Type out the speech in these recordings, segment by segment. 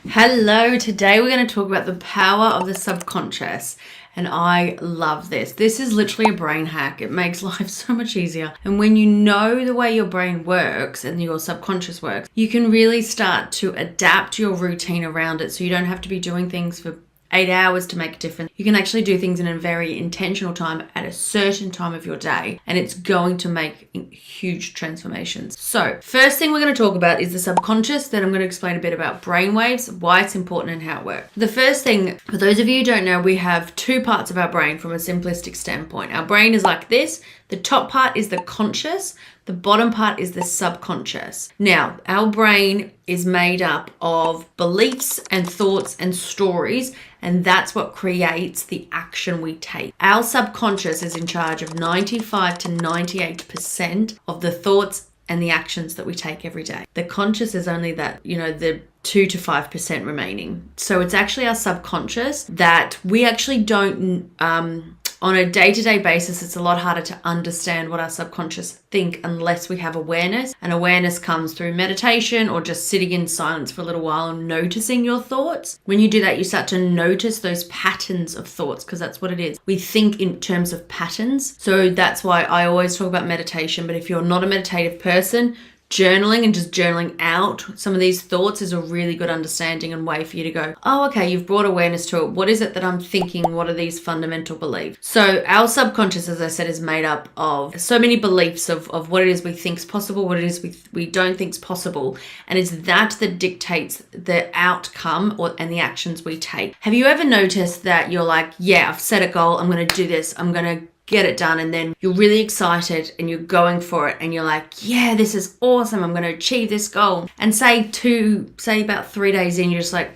Hello, today we're going to talk about the power of the subconscious. And I love this. This is literally a brain hack. It makes life so much easier. And when you know the way your brain works and your subconscious works, you can really start to adapt your routine around it. So you don't have to be doing things for 8 hours to make a difference. You can actually do things in a very intentional time at a certain time of your day, and it's going to make huge transformations. So first thing we're going to talk about is the subconscious. Then I'm going to explain a bit about brainwaves, why it's important and how it works. The first thing, for those of you who don't know, we have two parts of our brain from a simplistic standpoint. Our brain is like this. The top part is the conscious. The bottom part is the subconscious. Now, our brain is made up of beliefs and thoughts and stories, and that's what creates the action we take. Our subconscious is in charge of 95 to 98% of the thoughts and the actions that we take every day. The conscious is only that, the 2 to 5% remaining. So it's actually our subconscious that we actually don't, on a day-to-day basis, it's a lot harder to understand what our subconscious think unless we have awareness. And awareness comes through meditation or just sitting in silence for a little while and noticing your thoughts. When you do that, you start to notice those patterns of thoughts, because that's what it is. We think in terms of patterns. So that's why I always talk about meditation. But if you're not a meditative person, journaling and just journaling out some of these thoughts is a really good understanding and way for you to go, oh, okay, you've brought awareness to it. What is it that I'm thinking? What are these fundamental beliefs? So our subconscious, as I said, is made up of so many beliefs of what it is we think is possible, what it is we don't think is possible. And it's that dictates the outcome and the actions we take. Have you ever noticed that you're like, yeah, I've set a goal. I'm going to do this. I'm going to get it done, and then you're really excited and you're going for it and you're like, yeah, this is awesome, I'm going to achieve this goal, and say about 3 days in, you're just like,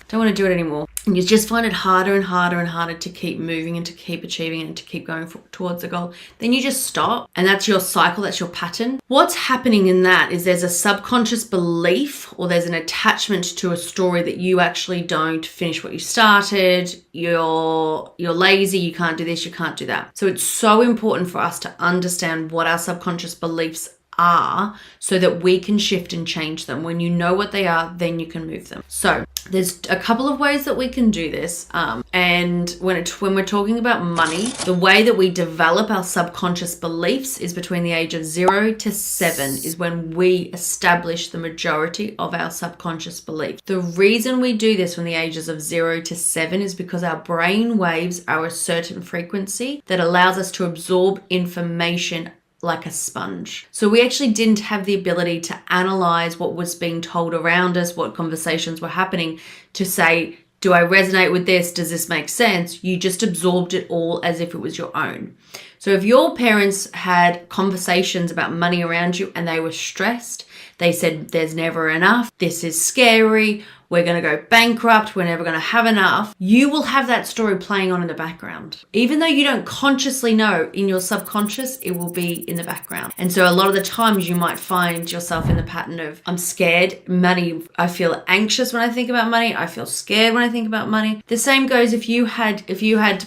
don't want to do it anymore, and you just find it harder and harder and harder to keep moving and to keep achieving and to keep going towards the goal. Then you just stop, and that's your cycle, that's your pattern. What's happening in that is there's a subconscious belief or there's an attachment to a story that you actually don't finish what you started, you're lazy, you can't do this, you can't do that. So it's so important for us to understand what our subconscious beliefs are so that we can shift and change them. When you know what they are, then you can move them. So there's a couple of ways that we can do this. And when we're talking about money, the way that we develop our subconscious beliefs is between the age of 0 to 7 is when we establish the majority of our subconscious beliefs. The reason we do this from the ages of 0 to 7 is because our brain waves are a certain frequency that allows us to absorb information like a sponge. So we actually didn't have the ability to analyze what was being told around us, what conversations were happening, to say, do I resonate with this? Does this make sense? You just absorbed it all as if it was your own. So if your parents had conversations about money around you and they were stressed, they said, there's never enough, this is scary, we're going to go bankrupt, we're never going to have enough, you will have that story playing on in the background. Even though you don't consciously know, in your subconscious, it will be in the background. And so a lot of the times you might find yourself in the pattern of, I'm scared, money, I feel anxious when I think about money, I feel scared when I think about money. The same goes if you had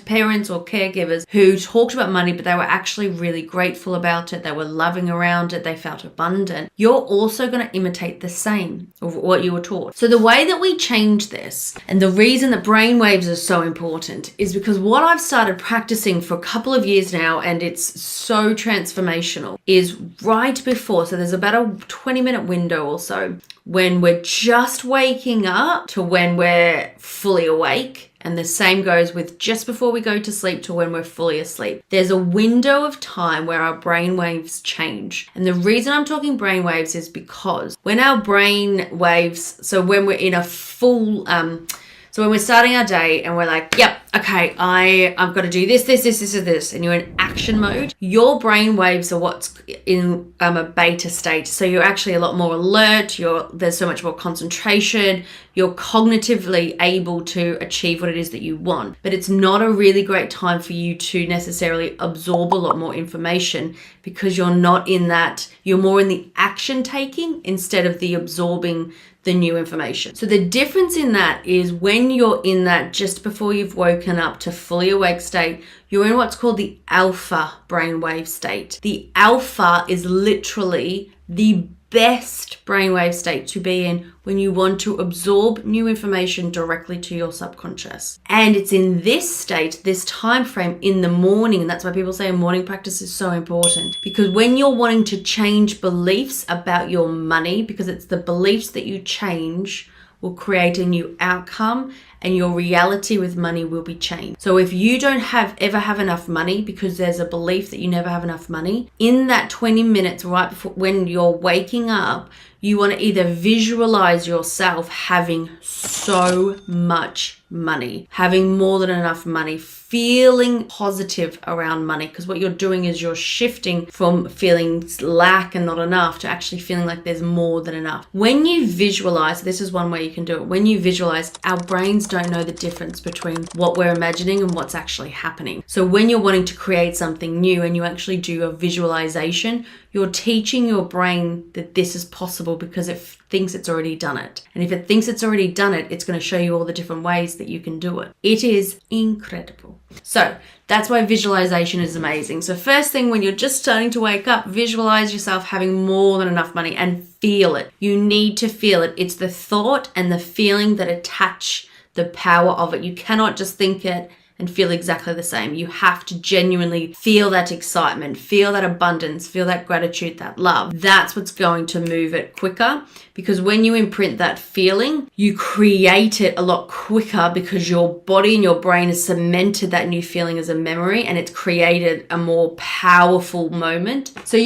parents or caregivers who talked about money, but they were actually really grateful about it, they were loving around it, they felt abundant. You're also going to imitate the same of what you were taught. So the way that we change this, and the reason that brainwaves are so important, is because what I've started practicing for a couple of years now, and it's so transformational, is right before, so there's about a 20-minute window or so, when we're just waking up to when we're fully awake. And the same goes with just before we go to sleep to when we're fully asleep. There's a window of time where our brain waves change. And the reason I'm talking brain waves is because when our brain waves, so when we're in a full, so when we're starting our day and we're like, yep, okay, I've got to do this, and you're in action mode, your brain waves are what's in a beta state. So you're actually a lot more alert, there's so much more concentration, you're cognitively able to achieve what it is that you want. But it's not a really great time for you to necessarily absorb a lot more information because you're not in that, you're more in the action taking instead of the absorbing the new information. So the difference in that is when you're in that just before you've woken up to fully awake state, you're in what's called the alpha brainwave state. The alpha is literally the best brainwave state to be in when you want to absorb new information directly to your subconscious. And it's in this state, this time frame in the morning, and that's why people say a morning practice is so important, because when you're wanting to change beliefs about your money, because it's the beliefs that you change will create a new outcome, and your reality with money will be changed. So if you don't ever have enough money because there's a belief that you never have enough money, in that 20 minutes right before when you're waking up, you want to either visualize yourself having so much money, having more than enough money, feeling positive around money, because what you're doing is you're shifting from feeling lack and not enough to actually feeling like there's more than enough. When you visualize, this is one way you can do it. When you visualize, our brains don't know the difference between what we're imagining and what's actually happening. So when you're wanting to create something new and you actually do a visualization, you're teaching your brain that this is possible because it thinks it's already done it. And if it thinks it's already done it, it's going to show you all the different ways that you can do it. It is incredible. So that's why visualization is amazing. So first thing, when you're just starting to wake up, visualize yourself having more than enough money and feel it. You need to feel it. It's the thought and the feeling that attach the power of it. You cannot just think it and feel exactly the same. You have to genuinely feel that excitement, feel that abundance, feel that gratitude, that love. That's what's going to move it quicker, because when you imprint that feeling, you create it a lot quicker because your body and your brain has cemented that new feeling as a memory, and it's created a more powerful moment. So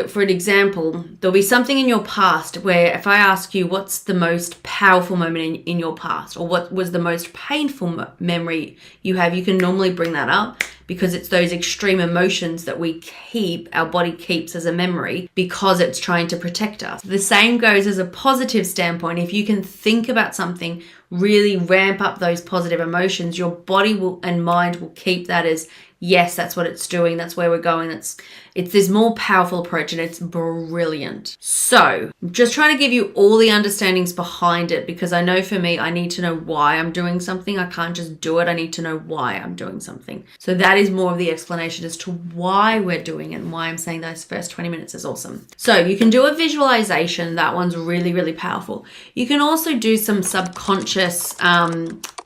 for an example, there'll be something in your past where if I ask you what's the most powerful moment in your past, or what was the most painful memory you have, you can normally bring that up because it's those extreme emotions that our body keeps as a memory because it's trying to protect us. The same goes as a positive standpoint. If you can think about something, really ramp up those positive emotions, your body and mind will keep that as, yes, that's what it's doing. That's where we're going. It's this more powerful approach, and it's brilliant. So I'm just trying to give you all the understandings behind it, because I know for me, I need to know why I'm doing something. I can't just do it. I need to know why I'm doing something. So that is more of the explanation as to why we're doing it and why I'm saying those first 20 minutes is awesome. So you can do a visualization. That one's really, really powerful. You can also do some subconscious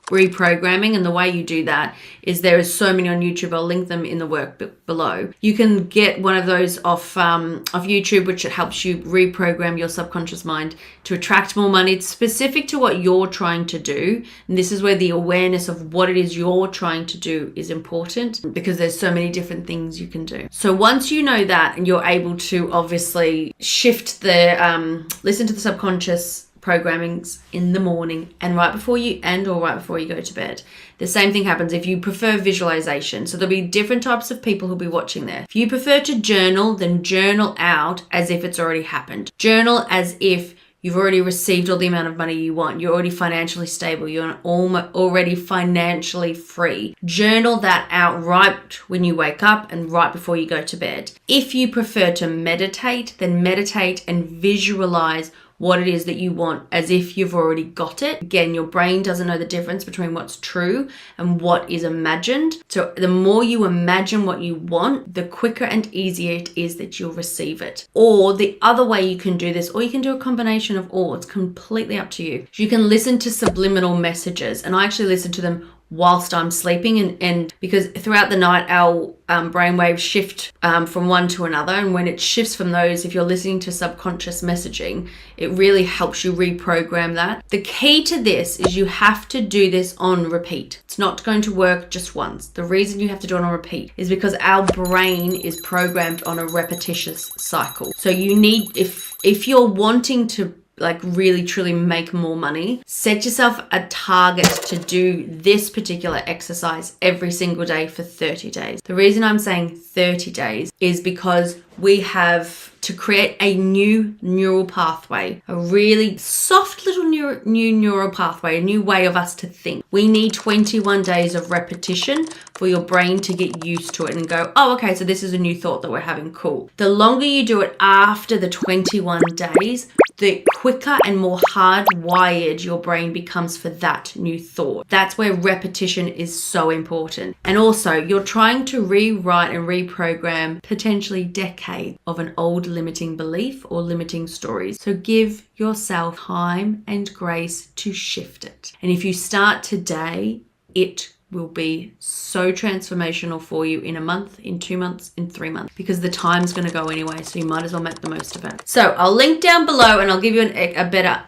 reprogramming, and the way you do that is there is so many on YouTube. I'll link them in the work below. You can get one of those off YouTube, which it helps you reprogram your subconscious mind to attract more money. It's specific to what you're trying to do, and this is where the awareness of what it is you're trying to do is important, because there's so many different things you can do. So once you know that, and you're able to obviously shift listen to the subconscious programmings in the morning and right before you go to bed. The same thing happens if you prefer visualization. So there'll be different types of people who'll be watching there. If you prefer to journal, then journal out as if it's already happened. Journal as if you've already received all the amount of money you want. You're already financially stable. You're already financially free. Journal that out right when you wake up and right before you go to bed. If you prefer to meditate, then meditate and visualize what it is that you want as if you've already got it. Again, your brain doesn't know the difference between what's true and what is imagined. So the more you imagine what you want, the quicker and easier it is that you'll receive it. Or the other way you can do this, or you can do a combination of all. It's completely up to you. You can listen to subliminal messages, and I actually listen to them whilst I'm sleeping, and because throughout the night our brainwaves shift from one to another, and when it shifts from those, if you're listening to subconscious messaging, it really helps you reprogram that. The key to this is you have to do this on repeat. It's not going to work just once. The reason you have to do it on repeat is because our brain is programmed on a repetitious cycle. So you need, if you're wanting to really truly make more money, set yourself a target to do this particular exercise every single day for 30 days. The reason I'm saying 30 days is because we have to create a new neural pathway, a really soft little new neural pathway, a new way of us to think. We need 21 days of repetition for your brain to get used to it and go, oh, okay, so this is a new thought that we're having, cool. The longer you do it after the 21 days, the quicker and more hardwired your brain becomes for that new thought. That's where repetition is so important. And also, you're trying to rewrite and reprogram potentially decades of an old limiting belief or limiting stories. So give yourself time and grace to shift it. And if you start today, it will be so transformational for you in a month, in 2 months, in 3 months, because the time's going to go anyway, so you might as well make the most of it. So I'll link down below and I'll give you a better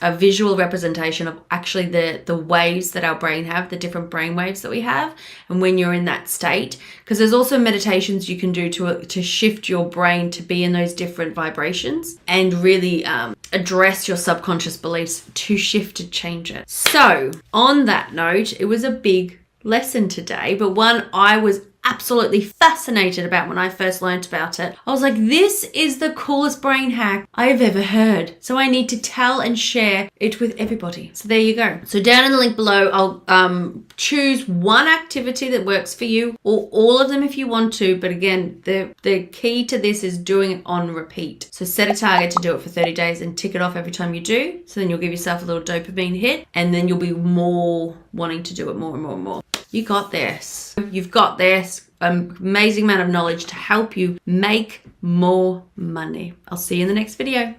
a visual representation of actually the waves that our brain have, the different brain waves that we have, and when you're in that state, because there's also meditations you can do to shift your brain to be in those different vibrations and really address your subconscious beliefs to shift, to change it. So on that note, it was a big lesson today, but one I was absolutely fascinated about when I first learned about it. I was like, this is the coolest brain hack I've ever heard. So I need to tell and share it with everybody. So there you go. So down in the link below, I'll choose one activity that works for you, or all of them if you want to. But again, the key to this is doing it on repeat. So set a target to do it for 30 days and tick it off every time you do. So then you'll give yourself a little dopamine hit, and then you'll be more wanting to do it more and more and more. You got this. You've got this. Amazing amount of knowledge to help you make more money. I'll see you in the next video.